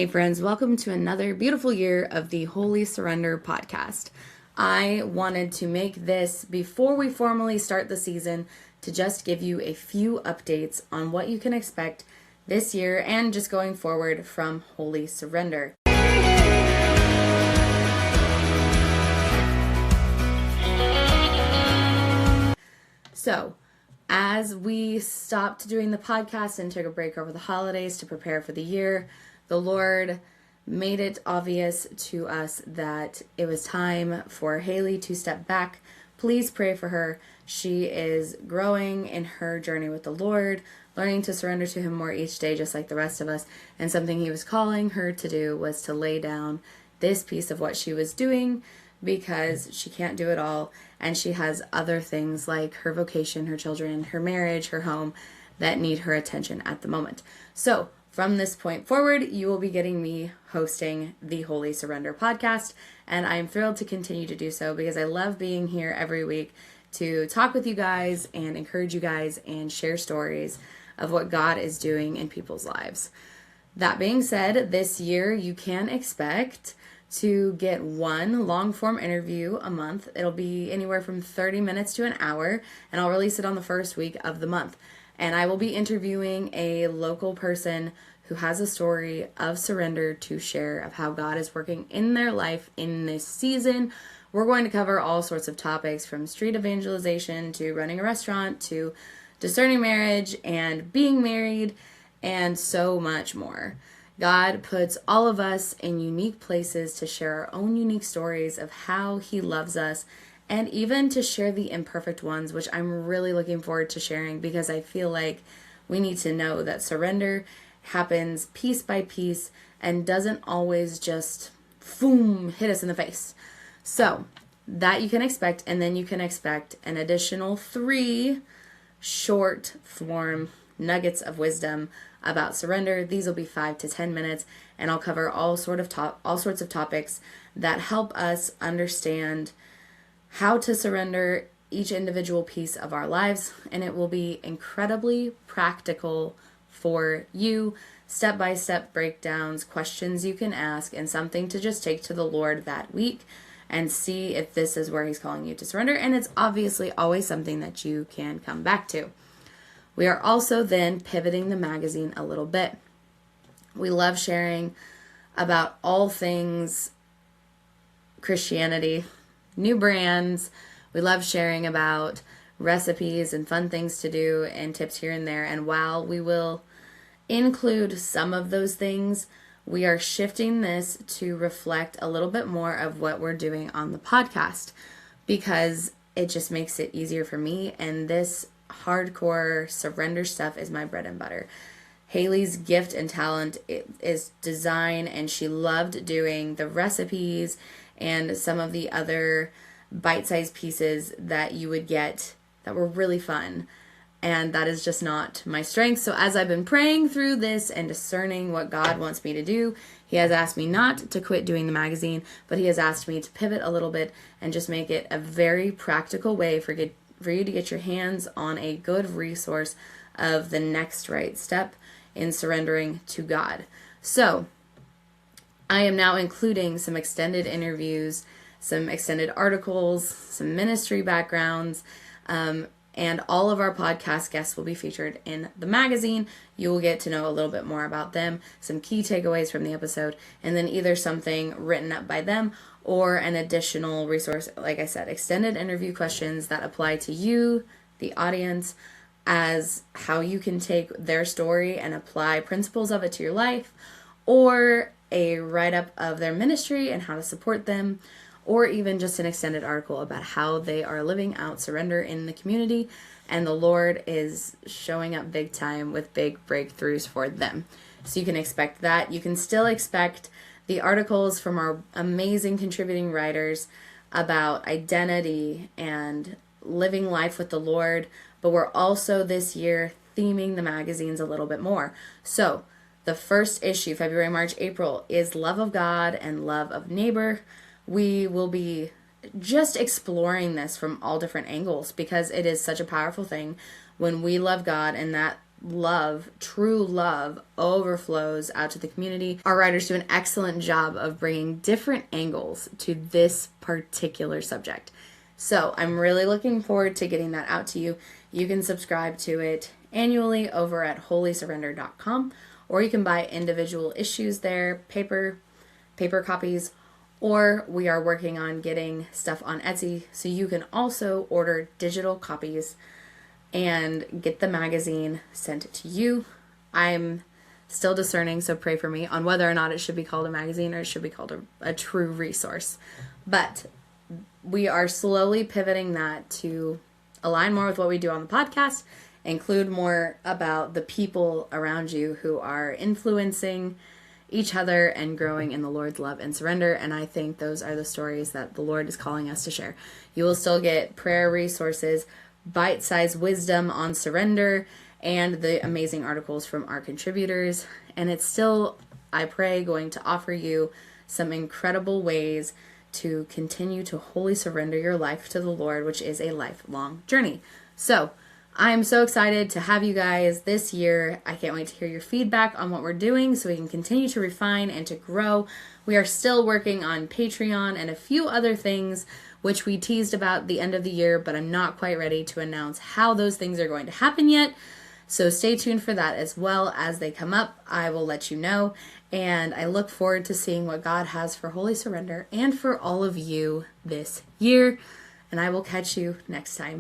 Hey friends, welcome to another beautiful year of the Holy Surrender podcast. I wanted to make this before we formally start the season to just give you a few updates on what you can expect this year and just going forward from Holy Surrender. So, as we stopped doing the podcast and took a break over the holidays to prepare for the year, the Lord made it obvious to us that it was time for Haley to step back. Please pray for her. She is growing in her journey with the Lord, learning to surrender to Him more each day, just like the rest of us. And something He was calling her to do was to lay down this piece of what she was doing because she can't do it all. And she has other things like her vocation, her children, her marriage, her home that need her attention at the moment. So, from this point forward, you will be getting me hosting the Holy Surrender podcast, and I'm thrilled to continue to do so because I love being here every week to talk with you guys and encourage you guys and share stories of what God is doing in people's lives. That being said, this year you can expect to get one long-form interview a month. It'll be anywhere from 30 minutes to an hour, and I'll release it on the first week of the month. And I will be interviewing a local person who has a story of surrender to share of how God is working in their life in this season. We're going to cover all sorts of topics from street evangelization to running a restaurant to discerning marriage and being married and so much more. God puts all of us in unique places to share our own unique stories of how He loves us, and even to share the imperfect ones, which I'm really looking forward to sharing because I feel like we need to know that surrender happens piece by piece and doesn't always just, boom, hit us in the face. So that you can expect, and then you can expect an additional 3 short form nuggets of wisdom about surrender. These will be 5 to 10 minutes, and I'll cover all sorts of topics that help us understand how to surrender each individual piece of our lives, and it will be incredibly practical for you, step-by-step breakdowns, questions you can ask, and something to just take to the Lord that week and see if this is where He's calling you to surrender, and it's obviously always something that you can come back to. We are also then pivoting the magazine a little bit. We love sharing about all things Christianity, new brands. We love sharing about recipes and fun things to do and tips here and there. And while we will include some of those things, we are shifting this to reflect a little bit more of what we're doing on the podcast because it just makes it easier for me. And this hardcore surrender stuff is my bread and butter. Haley's gift and talent is design, and she loved doing the recipes and some of the other bite-sized pieces that you would get that were really fun. And that is just not my strength. So as I've been praying through this and discerning what God wants me to do, He has asked me not to quit doing the magazine, but He has asked me to pivot a little bit and just make it a very practical way for you to get your hands on a good resource of the next right step in surrendering to God. So I am now including some extended interviews, some extended articles, some ministry backgrounds, and all of our podcast guests will be featured in the magazine. You will get to know a little bit more about them, some key takeaways from the episode, and then either something written up by them or an additional resource, like I said, extended interview questions that apply to you, the audience, as how you can take their story and apply principles of it to your life, or a write-up of their ministry and how to support them, or even just an extended article about how they are living out surrender in the community, and the Lord is showing up big time with big breakthroughs for them. So you can expect that. You can still expect the articles from our amazing contributing writers about identity and living life with the Lord, but we're also this year theming the magazines a little bit more. So the first issue, February, March, April, is love of God and love of neighbor. We will be just exploring this from all different angles because it is such a powerful thing when we love God and that love, true love, overflows out to the community. Our writers do an excellent job of bringing different angles to this particular subject. So I'm really looking forward to getting that out to you. You can subscribe to it annually over at holysurrender.com, or you can buy individual issues there, paper copies, or we are working on getting stuff on Etsy, so you can also order digital copies and get the magazine sent to you. I'm still discerning, so pray for me on whether or not it should be called a magazine or it should be called a true resource. But we are slowly pivoting that to align more with what we do on the podcast, include more about the people around you who are influencing each other and growing in the Lord's love and surrender. And I think those are the stories that the Lord is calling us to share. You will still get prayer resources, bite-sized wisdom on surrender, and the amazing articles from our contributors. And it's still, I pray, going to offer you some incredible ways to continue to wholly surrender your life to the Lord, which is a lifelong journey. So I'm so excited to have you guys this year. I can't wait to hear your feedback on what we're doing so we can continue to refine and to grow. We are still working on Patreon and a few other things which we teased about the end of the year, but I'm not quite ready to announce how those things are going to happen yet. So stay tuned for that as well. As they come up, I will let you know. And I look forward to seeing what God has for Holy Surrender and for all of you this year. And I will catch you next time.